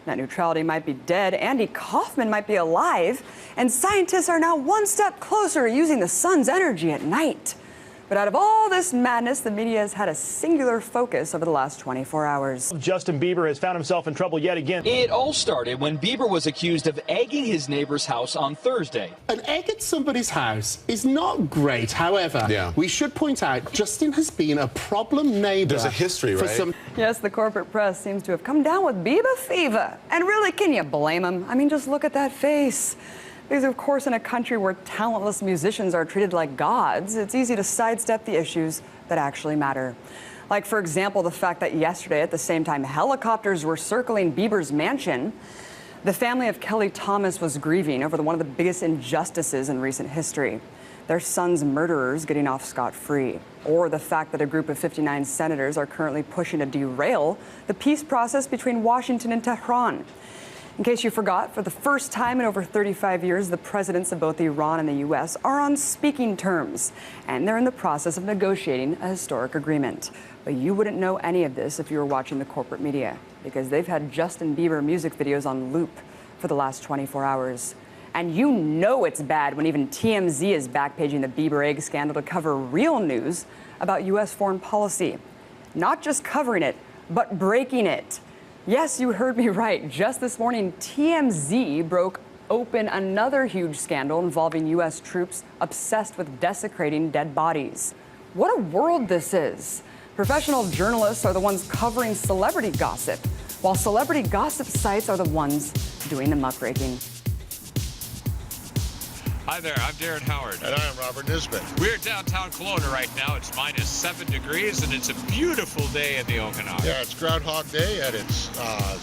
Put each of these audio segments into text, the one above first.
Net neutrality might be dead, Andy Kaufman might be alive, and scientists are now one step closer to using the sun's energy at night. But out of all this madness, the media has had a singular focus over the last 24 hours. Justin Bieber has found himself in trouble yet again. It all started when Bieber was accused of egging his neighbor's house on Thursday. An egg at somebody's house is not great. However, we should point out Justin has been a problem neighbor. There's a history, right? Yes, the corporate press seems to have come down with Bieber fever. And really, can you blame him? I mean, just look at that face. Because, of course, in a country where talentless musicians are treated like gods, it's easy to sidestep the issues that actually matter. Like, for example, the fact that yesterday, at the same time helicopters were circling Bieber's mansion, the family of Kelly Thomas was grieving over one of the biggest injustices in recent history. Their son's murderers getting off scot-free. Or the fact that a group of 59 senators are currently pushing to derail the peace process between Washington and Tehran. In case you forgot, for the first time in over 35 years, the presidents of both Iran and the U.S. are on speaking terms, and they're in the process of negotiating a historic agreement. But you wouldn't know any of this if you were watching the corporate media, because they've had Justin Bieber music videos on loop for the last 24 hours. And you know it's bad when even TMZ is backpaging the Bieber egg scandal to cover real news about U.S. foreign policy. Not just covering it, but breaking it. Yes, you heard me right. Just this morning, TMZ broke open another huge scandal involving U.S. troops obsessed with desecrating dead bodies. What a world this is. Professional journalists are the ones covering celebrity gossip, while celebrity gossip sites are the ones doing the muckraking. Hi there, I'm Darren Howard. And I am Robert Nisbet. We're downtown Kelowna right now. It's -7 degrees, and it's a beautiful day in the Okanagan. Yeah, it's Groundhog Day, and it's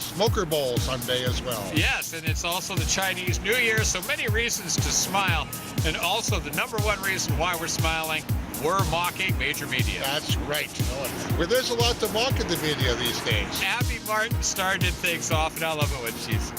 Smoker Bowl Sunday as well. Yes, and it's also the Chinese New Year, so many reasons to smile. And also, the #1 reason why we're smiling, we're mocking major media. That's right. Well, there's a lot to mock in the media these days. Abby Martin started things off, and I love it when she's,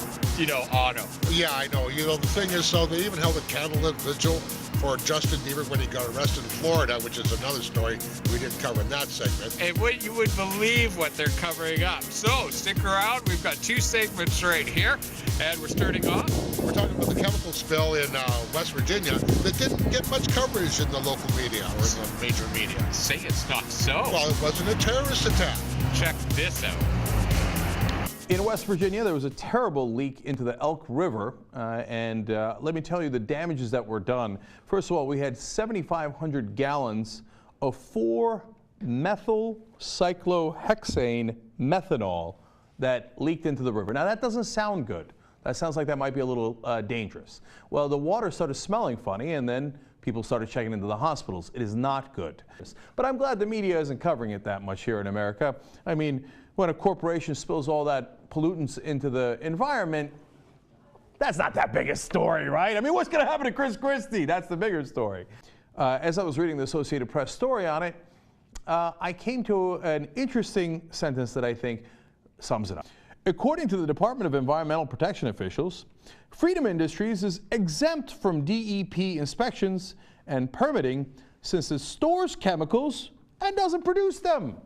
auto. Yeah, I know. The thing is, so they even held a candlelit vigil for Justin Bieber when he got arrested in Florida, which is another story we didn't cover in that segment. And you would believe what they're covering up. So stick around. We've got 2 segments right here, and we're starting off. We're talking about the chemical spill in West Virginia that didn't get much coverage in the local media or in the major media. Say it's not so. Well, it wasn't a terrorist attack. Check this out. In West Virginia, there was a terrible leak into the Elk River, and let me tell you the damages that were done. First of all, we had 7,500 gallons of 4-methylcyclohexane methanol that leaked into the river. Now, that doesn't sound good. That sounds like that might be a little dangerous. Well, the water started smelling funny, and then people started checking into the hospitals. It is not good. But I'm glad the media isn't covering it that much here in America. I mean, when a corporation spills all that pollutants into the environment, that's not that big a story, right? I mean, what's going to happen to Chris Christie? That's the bigger story. As I was reading the Associated Press story on it, I came to an interesting sentence that I think sums it up. According to the Department of Environmental Protection officials, Freedom Industries is exempt from DEP inspections and permitting since it stores chemicals and doesn't produce them.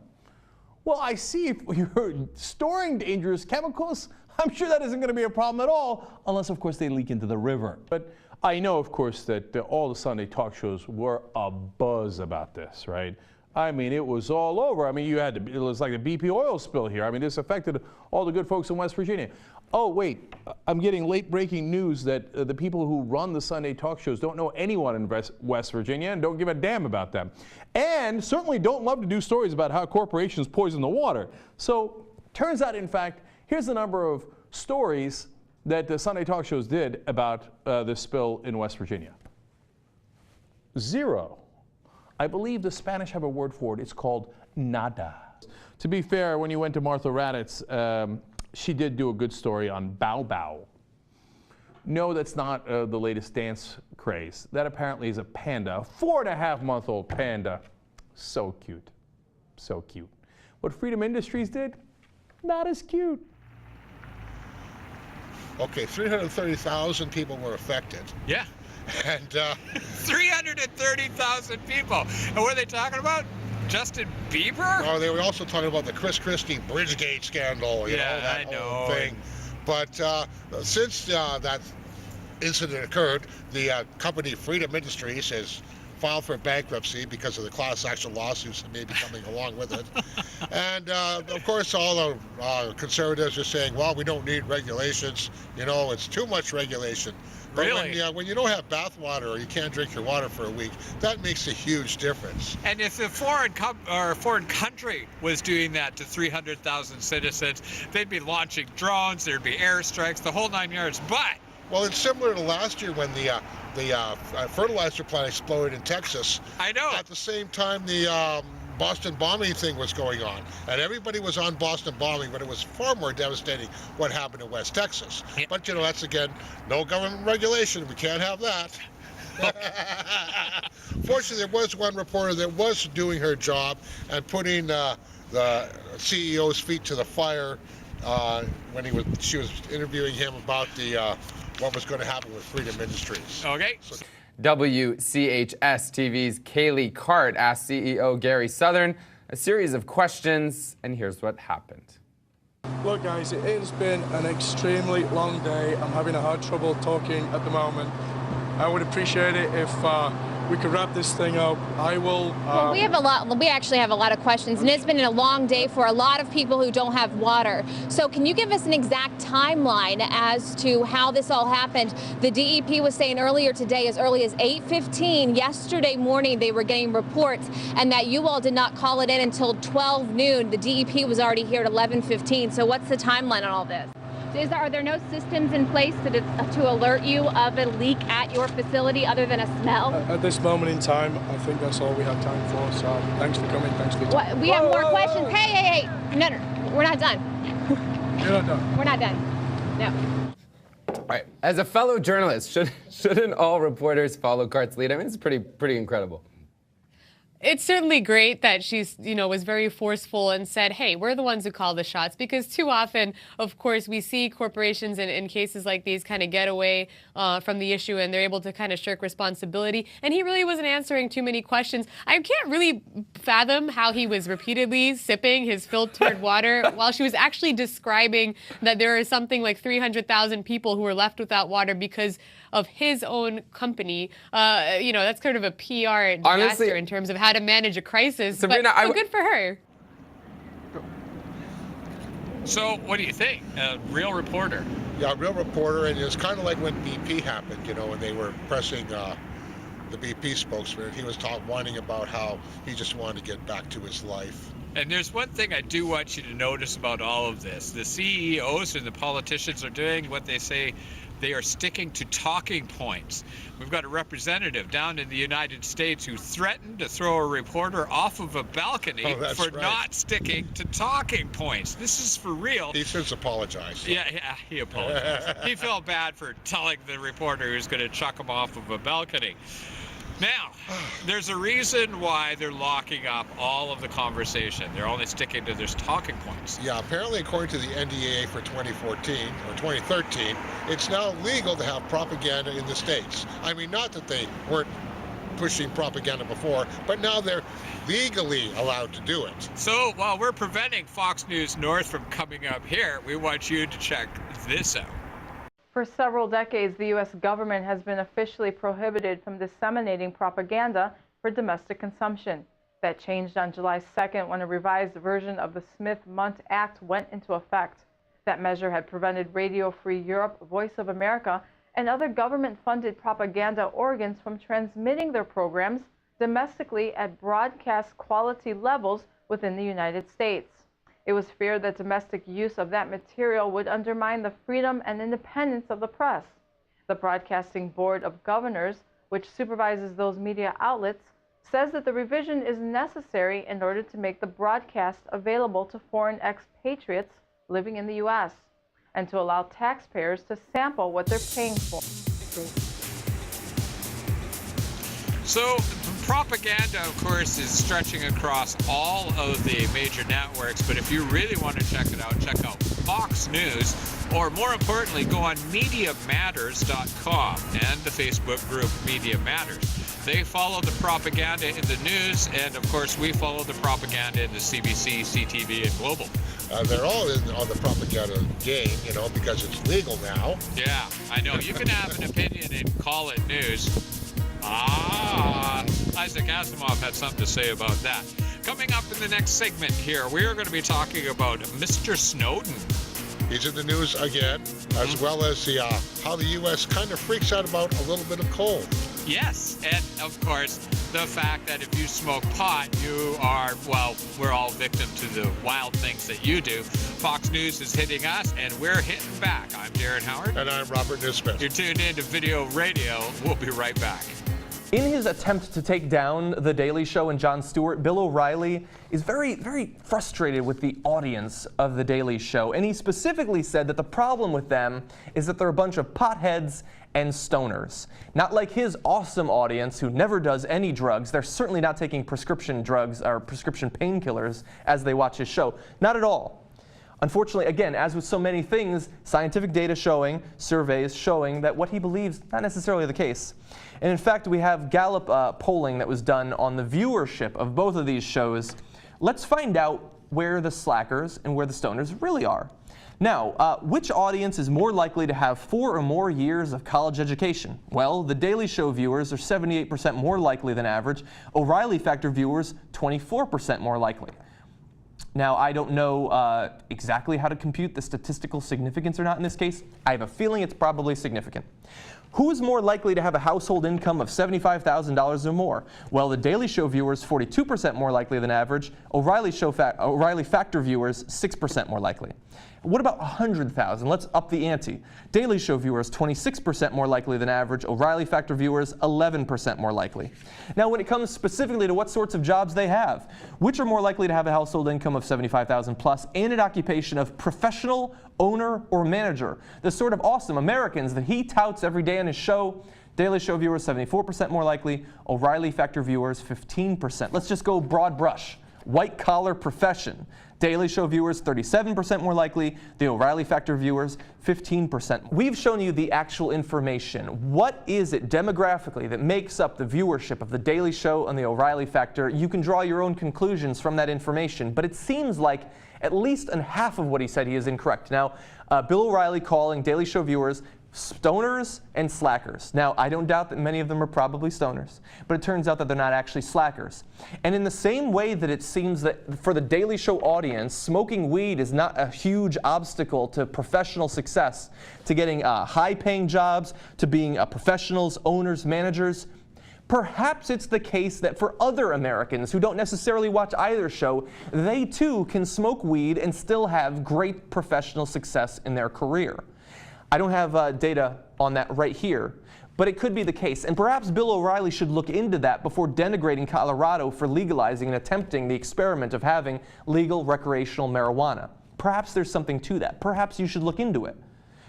Well, I see if you're storing dangerous chemicals, I'm sure that isn't going to be a problem at all, unless, of course, they leak into the river. But I know, of course, that all the Sunday talk shows were abuzz about this, right? I mean, it was all over. I mean, it was like a BP oil spill here. I mean, this affected all the good folks in West Virginia. Oh, wait, I'm getting late breaking news that the people who run the Sunday talk shows don't know anyone in West Virginia and don't give a damn about them. And certainly don't love to do stories about how corporations poison the water. So, turns out, in fact, here's the number of stories that the Sunday talk shows did about this spill in West Virginia. 0. I believe the Spanish have a word for it. It's called nada. To be fair, when you went to Martha Raddatz, she did do a good story on Bow Bow. No, that's not the latest dance craze. That apparently is a panda, a 4.5-month-old panda. So cute. So cute. What Freedom Industries did, not as cute. Okay, 330,000 people were affected. Yeah. And 330,000 people. And what are they talking about? Justin Bieber? Oh, they were also talking about the Chris Christie Bridgegate scandal. You know, that I know. whole thing. But since that incident occurred, the company Freedom Industries has filed for bankruptcy because of the class action lawsuits that may be coming along with it. And of course, all the conservatives are saying, well, we don't need regulations. You know, it's too much regulation. But Really? when you don't have bath water or you can't drink your water for a week, that makes a huge difference. And if a foreign country was doing that to 300,000 citizens, they'd be launching drones, there'd be airstrikes, the whole 9 yards. But Well, it's similar to last year when the fertilizer plant exploded in Texas. I know. At the same time, the Boston bombing thing was going on, and everybody was on Boston bombing, but it was far more devastating what happened in West Texas. Yeah. But you know, that's again, no government regulation. We can't have that. Fortunately, there was one reporter that was doing her job and putting the CEO's feet to the fire when she was interviewing him about what was going to happen with Freedom Industries. Okay. So, WCHS TV's Kaylee Cart asked CEO Gary Southern a series of questions, and here's what happened. Look, guys, it has been an extremely long day. I'm having a hard trouble talking at the moment. I would appreciate it if we could wrap this thing up. I will. Well, we actually have a lot of questions, and it's been a long day for a lot of people who don't have water. So can you give us an exact timeline as to how this all happened? The DEP was saying earlier today, as early as 8:15 yesterday morning, they were getting reports, and that you all did not call it in until 12 noon. The DEP was already here at 11:15. So what's the timeline on all this? Are there no systems in place to alert you of a leak at your facility other than a smell? At this moment in time, I think that's all we have time for. So thanks for coming. Thanks for your time. We have more questions. Hey. No, we're not done. You're not done. We're not done. No. All right, as a fellow journalist, shouldn't all reporters follow Cart's lead? I mean, it's pretty incredible. It's certainly great that she's, was very forceful and said, hey, we're the ones who call the shots, because too often, of course, we see corporations in cases like these kind of get away from the issue, and they're able to kind of shirk responsibility. And he really wasn't answering too many questions. I can't really fathom how he was repeatedly sipping his filtered water while she was actually describing that there are something like 300,000 people who are left without water because of his own company. That's kind of a PR disaster. Honestly, in terms of how to manage a crisis. Sabrina, but good for her. So what do you think? A real reporter? Yeah, a real reporter, and it's kind of like when BP happened, when they were pressing the BP spokesman. He was whining about how he just wanted to get back to his life. And there's one thing I do want you to notice about all of this. The CEOs and the politicians are doing what they say. They are sticking to talking points. We've got a representative down in the United States who threatened to throw a reporter off of a balcony for not sticking to talking points. This is for real. He since apologized. Yeah, he apologized. He felt bad for telling the reporter who's going to chuck him off of a balcony. Now, there's a reason why they're locking up all of the conversation. They're only sticking to their talking points. Yeah, apparently according to the NDAA for 2014 or 2013, it's now legal to have propaganda in the States. I mean, not that they weren't pushing propaganda before, but now they're legally allowed to do it. So while we're preventing Fox News North from coming up here, we want you to check this out. For several decades, the U.S. government has been officially prohibited from disseminating propaganda for domestic consumption. That changed on July 2nd when a revised version of the Smith-Mundt Act went into effect. That measure had prevented Radio Free Europe, Voice of America, and other government-funded propaganda organs from transmitting their programs domestically at broadcast quality levels within the United States. It was feared that domestic use of that material would undermine the freedom and independence of the press. The Broadcasting Board of Governors, which supervises those media outlets, says that the revision is necessary in order to make the broadcast available to foreign expatriates living in the U.S. and to allow taxpayers to sample what they're paying for. So propaganda, of course, is stretching across all of the major networks, but if you really want to check it out, check out Fox News, or more importantly, go on MediaMatters.com and the Facebook group Media Matters. They follow the propaganda in the news, and of course, we follow the propaganda in the CBC, CTV, and Global. they're all in on the propaganda game, you know, because it's legal now. Yeah, I know. You can have an opinion and call it news. Isaac Asimov had something to say about that. Coming up in the next segment here, we are going to be talking about Mr. Snowden. He's in the news again, as well as the how the U.S. kind of freaks out about a little bit of coal. Yes, and of course, the fact that if you smoke pot, you are, well, we're all victim to the wild things that you do. Fox News is hitting us, and we're hitting back. I'm Darren Howard. And I'm Robert Nisbet. You're tuned in to Video Radio. We'll be right back. In his attempt to take down The Daily Show and Jon Stewart, Bill O'Reilly is very, very frustrated with the audience of The Daily Show. And he specifically said that the problem with them is that they're a bunch of potheads and stoners. Not like his awesome audience who never does any drugs. They're certainly not taking prescription drugs or prescription painkillers as they watch his show. Not at all. Unfortunately, again, as with so many things, scientific data showing, surveys showing that what he believes not necessarily the case. And in fact, we have Gallup polling that was done on the viewership of both of these shows. Let's find out where the slackers and where the stoners really are. Now, which audience is more likely to have 4 or more years of college education? Well, The Daily Show viewers are 78% more likely than average. O'Reilly Factor viewers, 24% more likely. Now, I don't know exactly how to compute the statistical significance or not in this case. I have a feeling it's probably significant. Who is more likely to have a household income of $75,000 or more? Well, The Daily Show viewers, 42% more likely than average. O'Reilly Factor viewers, 6% more likely. What about 100,000? Let's up the ante. Daily Show viewers, 26% more likely than average. O'Reilly Factor viewers, 11% more likely. Now, when it comes specifically to what sorts of jobs they have, which are more likely to have a household income of $75,000 plus and an occupation of professional, owner, or manager? The sort of awesome Americans that he touts every day on his show. Daily Show viewers, 74% more likely. O'Reilly Factor viewers, 15%. Let's just go broad brush. White collar profession. Daily Show viewers, 37% more likely. The O'Reilly Factor viewers, 15%. We've shown you the actual information. What is it demographically that makes up the viewership of The Daily Show and the O'Reilly Factor? You can draw your own conclusions from that information, but it seems like at least in half of what he said he is incorrect. Now, Bill O'Reilly calling Daily Show viewers stoners and slackers. Now, I don't doubt that many of them are probably stoners, but it turns out that they're not actually slackers. And in the same way that it seems that for the Daily Show audience, smoking weed is not a huge obstacle to professional success, to getting high-paying jobs, to being professionals, owners, managers, perhaps it's the case that for other Americans who don't necessarily watch either show, they too can smoke weed and still have great professional success in their career. I don't have data on that right here, but it could be the case. And perhaps Bill O'Reilly should look into that before denigrating Colorado for legalizing and attempting the experiment of having legal recreational marijuana. Perhaps there's something to that. Perhaps you should look into it.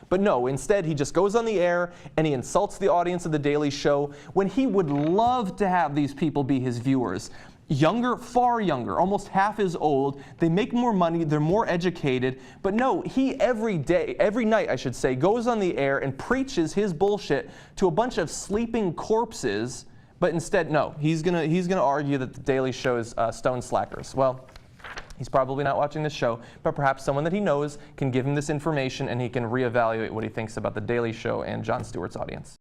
But no, instead he just goes on the air and he insults the audience of The Daily Show when he would love to have these people be his viewers. Younger, far younger, almost half as old. They make more money, they're more educated. But no, he every night I should say, goes on the air and preaches his bullshit to a bunch of sleeping corpses. But instead, no, he's gonna argue that The Daily Show is stone slackers. Well, he's probably not watching this show, but perhaps someone that he knows can give him this information and he can reevaluate what he thinks about The Daily Show and Jon Stewart's audience.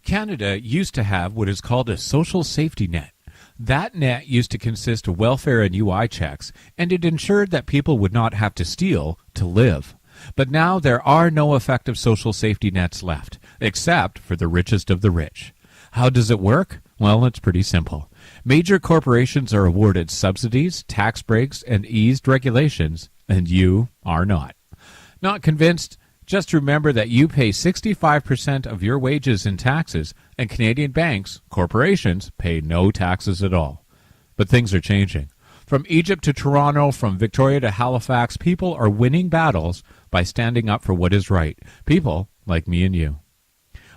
Canada used to have what is called a social safety net. That net used to consist of welfare and UI checks, and it ensured that people would not have to steal to live. But now there are no effective social safety nets left, except for the richest of the rich. How does it work? Well, it's pretty simple. Major corporations are awarded subsidies, tax breaks, and eased regulations, and you are not. Not convinced? Just remember that you pay 65% of your wages in taxes, and Canadian banks, corporations, pay no taxes at all. But things are changing. From Egypt to Toronto, from Victoria to Halifax, people are winning battles by standing up for what is right. People like me and you.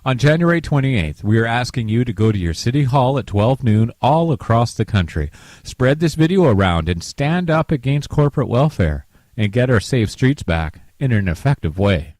On January 28th, we are asking you to go to your city hall at 12 noon all across the country. Spread this video around and stand up against corporate welfare and get our safe streets back in an effective way.